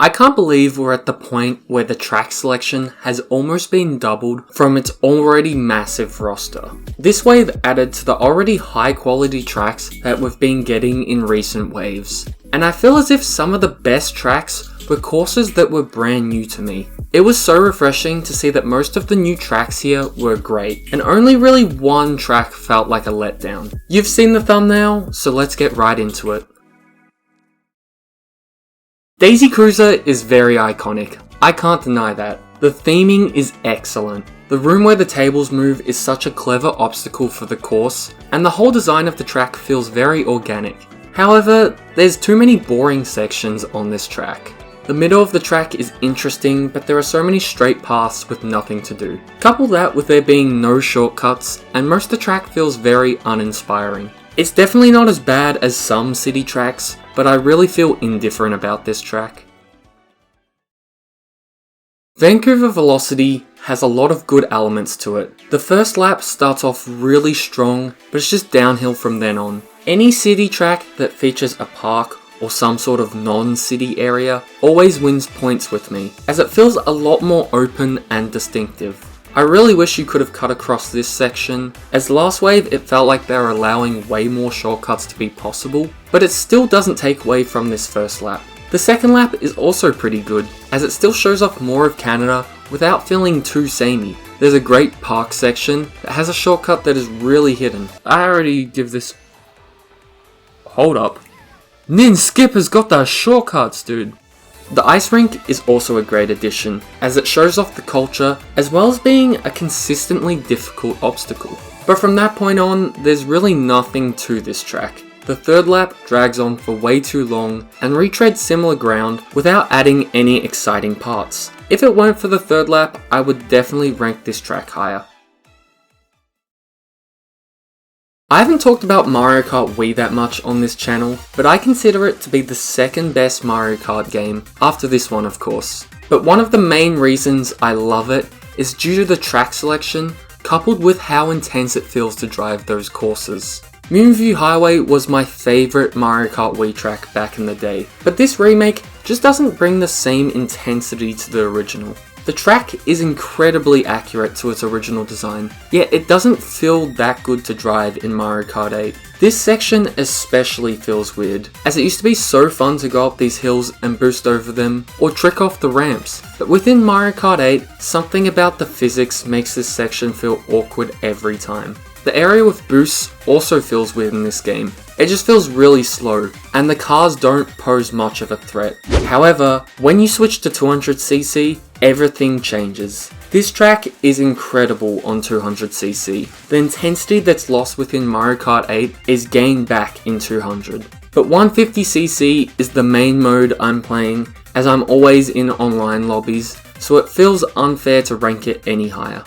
I can't believe we're at the point where the track selection has almost been doubled from its already massive roster. This wave added to the already high quality tracks that we've been getting in recent waves. And I feel as if some of the best tracks were courses that were brand new to me. It was so refreshing to see that most of the new tracks here were great, and only really one track felt like a letdown. You've seen the thumbnail, so let's get right into it. Daisy Cruiser is very iconic, I can't deny that. The theming is excellent. The room where the tables move is such a clever obstacle for the course, and the whole design of the track feels very organic. However, there's too many boring sections on this track. The middle of the track is interesting, but there are so many straight paths with nothing to do. Couple that with there being no shortcuts, and most of the track feels very uninspiring. It's definitely not as bad as some city tracks, but I really feel indifferent about this track. Vancouver Velocity has a lot of good elements to it. The first lap starts off really strong, but it's just downhill from then on. Any city track that features a park or some sort of non-city area always wins points with me, as it feels a lot more open and distinctive. I really wish you could have cut across this section, as last wave it felt like they were allowing way more shortcuts to be possible, but it still doesn't take away from this first lap. The second lap is also pretty good, as it still shows off more of Canada without feeling too samey. There's a great park section that has a shortcut that is really hidden. I already give this... Hold up. Nin Skip has got those shortcuts, dude. The ice rink is also a great addition, as it shows off the culture as well as being a consistently difficult obstacle. But from that point on, there's really nothing to this track. The third lap drags on for way too long and retreads similar ground without adding any exciting parts. If it weren't for the third lap, I would definitely rank this track higher. I haven't talked about Mario Kart Wii that much on this channel, but I consider it to be the second best Mario Kart game, after this one of course. But one of the main reasons I love it is due to the track selection, coupled with how intense it feels to drive those courses. Moonview Highway was my favourite Mario Kart Wii track back in the day, but this remake just doesn't bring the same intensity to the original. The track is incredibly accurate to its original design, yet it doesn't feel that good to drive in Mario Kart 8. This section especially feels weird, as it used to be so fun to go up these hills and boost over them, or trick off the ramps. But within Mario Kart 8, something about the physics makes this section feel awkward every time. The area with boosts also feels weird in this game. It just feels really slow, and the cars don't pose much of a threat. However, when you switch to 200cc, everything changes. This track is incredible on 200cc. The intensity that's lost within Mario Kart 8 is gained back in 200. But 150cc is the main mode I'm playing, as I'm always in online lobbies, so it feels unfair to rank it any higher.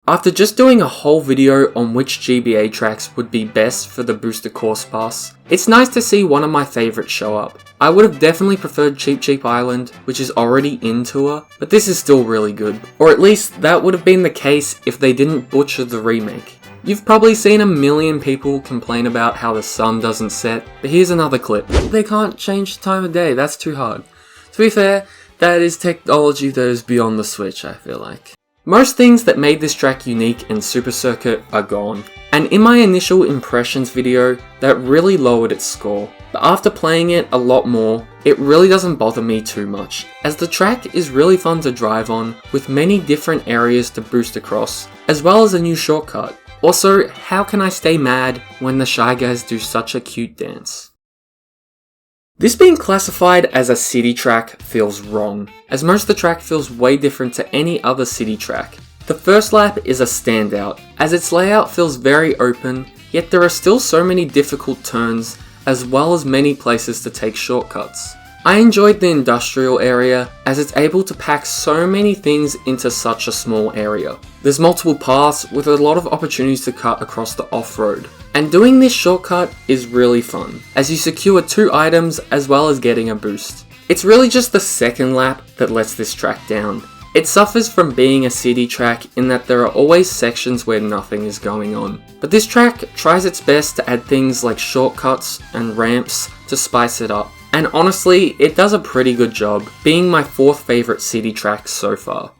After just doing a whole video on which GBA tracks would be best for the Booster Course Pass, it's nice to see one of my favourites show up. I would have definitely preferred Cheap Cheap Island, which is already in tour, but this is still really good. Or at least that would have been the case if they didn't butcher the remake. You've probably seen a million people complain about how the sun doesn't set, but here's another clip. They can't change the time of day, that's too hard. To be fair, that is technology that is beyond the Switch, I feel like. Most things that made this track unique in Super Circuit are gone, and in my initial impressions video, that really lowered its score. But after playing it a lot more, it really doesn't bother me too much, as the track is really fun to drive on, with many different areas to boost across, as well as a new shortcut. Also, how can I stay mad when the Shy Guys do such a cute dance? This being classified as a city track feels wrong, as most of the track feels way different to any other city track. The first lap is a standout, as its layout feels very open, yet there are still so many difficult turns, as well as many places to take shortcuts. I enjoyed the industrial area, as it's able to pack so many things into such a small area. There's multiple paths with a lot of opportunities to cut across the off-road. And doing this shortcut is really fun, as you secure 2 items as well as getting a boost. It's really just the second lap that lets this track down. It suffers from being a city track in that there are always sections where nothing is going on. But this track tries its best to add things like shortcuts and ramps to spice it up. And honestly, it does a pretty good job, being my 4th favourite city track so far.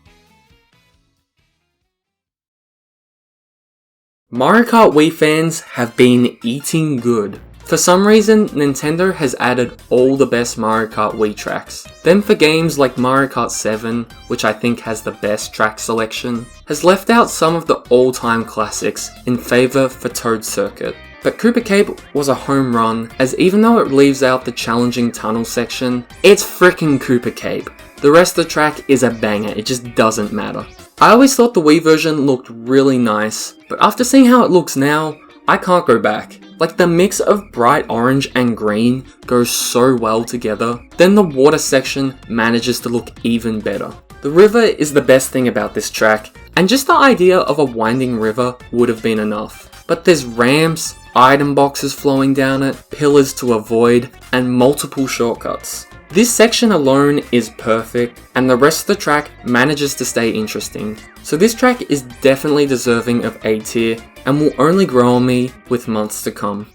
Mario Kart Wii fans have been eating good. For some reason, Nintendo has added all the best Mario Kart Wii tracks. Then for games like Mario Kart 7, which I think has the best track selection, has left out some of the all-time classics in favour for Toad Circuit. But Koopa Cape was a home run, as even though it leaves out the challenging tunnel section, it's frickin' Koopa Cape. The rest of the track is a banger, it just doesn't matter. I always thought the Wii version looked really nice, but after seeing how it looks now, I can't go back. Like, the mix of bright orange and green goes so well together. Then the water section manages to look even better. The river is the best thing about this track, and just the idea of a winding river would have been enough. But there's ramps, item boxes flowing down it, pillars to avoid, and multiple shortcuts. This section alone is perfect, and the rest of the track manages to stay interesting. So this track is definitely deserving of A tier, and will only grow on me with months to come.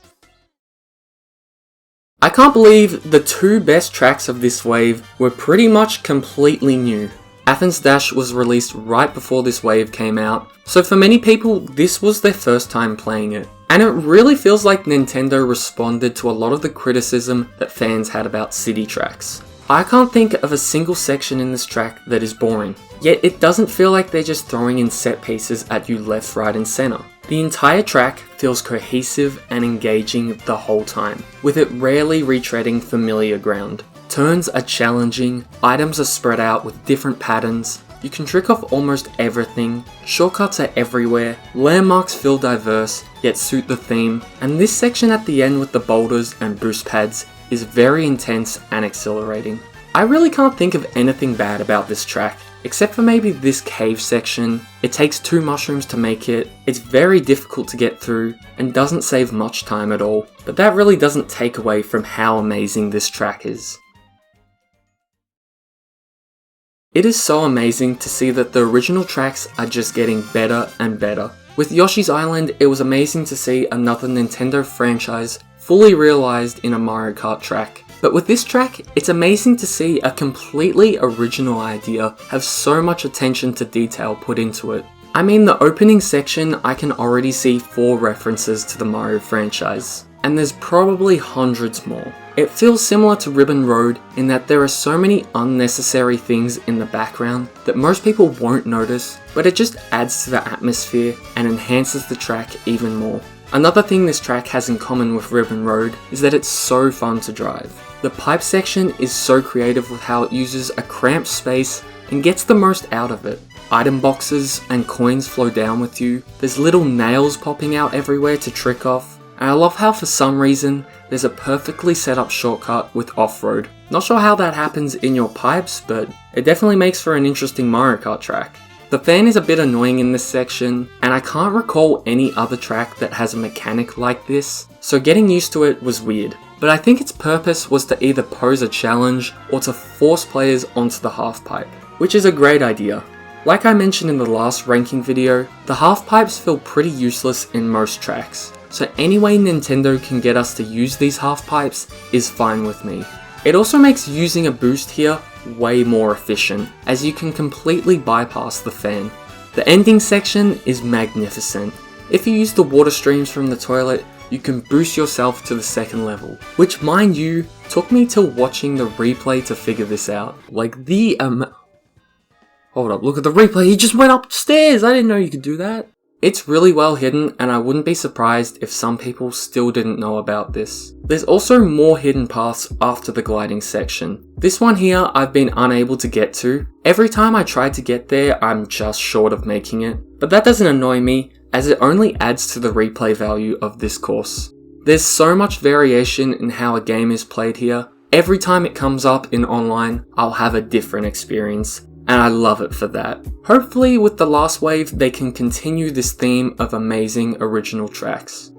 I can't believe the 2 best tracks of this wave were pretty much completely new. Athens Dash was released right before this wave came out, so for many people this was their first time playing it. And it really feels like Nintendo responded to a lot of the criticism that fans had about city tracks. I can't think of a single section in this track that is boring, yet it doesn't feel like they're just throwing in set pieces at you left, right and center. The entire track feels cohesive and engaging the whole time, with it rarely retreading familiar ground. Turns are challenging, items are spread out with different patterns, you can trick off almost everything, shortcuts are everywhere, landmarks feel diverse, yet suit the theme, and this section at the end with the boulders and boost pads is very intense and exhilarating. I really can't think of anything bad about this track, except for maybe this cave section. It takes 2 mushrooms to make it, it's very difficult to get through, and doesn't save much time at all, but that really doesn't take away from how amazing this track is. It is so amazing to see that the original tracks are just getting better and better. With Yoshi's Island, it was amazing to see another Nintendo franchise fully realized in a Mario Kart track. But with this track, it's amazing to see a completely original idea have so much attention to detail put into it. I mean, the opening section, I can already see 4 references to the Mario franchise, and there's probably hundreds more. It feels similar to Ribbon Road in that there are so many unnecessary things in the background that most people won't notice, but it just adds to the atmosphere and enhances the track even more. Another thing this track has in common with Ribbon Road is that it's so fun to drive. The pipe section is so creative with how it uses a cramped space and gets the most out of it. Item boxes and coins flow down with you, there's little nails popping out everywhere to trick off, and I love how for some reason there's a perfectly set up shortcut with off-road. Not sure how that happens in your pipes, but it definitely makes for an interesting Mario Kart track. The fan is a bit annoying in this section, and I can't recall any other track that has a mechanic like this, so getting used to it was weird. But I think its purpose was to either pose a challenge or to force players onto the half-pipe, which is a great idea. Like I mentioned in the last ranking video, the half-pipes feel pretty useless in most tracks, so any way Nintendo can get us to use these half-pipes is fine with me. It also makes using a boost here way more efficient, as you can completely bypass the fan. The ending section is magnificent. If you use the water streams from the toilet, you can boost yourself to the 2nd level, which mind you, took me till watching the replay to figure this out. Like hold up, look at the replay, he just went upstairs, I didn't know you could do that. It's really well hidden, and I wouldn't be surprised if some people still didn't know about this. There's also more hidden paths after the gliding section. This one here I've been unable to get to. Every time I try to get there, I'm just short of making it. But that doesn't annoy me, as it only adds to the replay value of this course. There's so much variation in how a game is played here. Every time it comes up in online, I'll have a different experience. And I love it for that. Hopefully with the last wave they can continue this theme of amazing original tracks.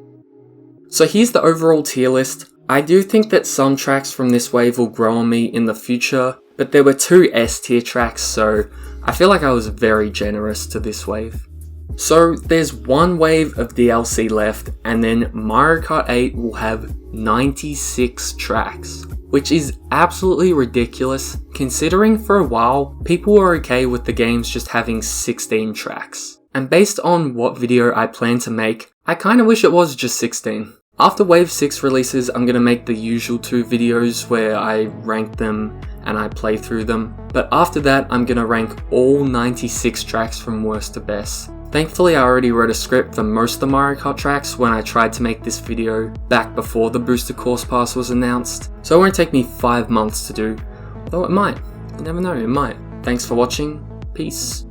So here's the overall tier list. I do think that some tracks from this wave will grow on me in the future, but there were 2 S tier tracks, so I feel like I was very generous to this wave. So there's 1 wave of DLC left, and then Mario Kart 8 will have 96 tracks, which is absolutely ridiculous considering for a while people were okay with the games just having 16 tracks. And based on what video I plan to make, I kinda wish it was just 16. After Wave 6 releases, I'm gonna make the usual 2 videos where I rank them and I play through them, but after that I'm gonna rank all 96 tracks from worst to best. Thankfully, I already wrote a script for most of the Mario Kart tracks when I tried to make this video back before the Booster Course Pass was announced, so it won't take me 5 months to do, though it might. You never know, it might. Thanks for watching, peace.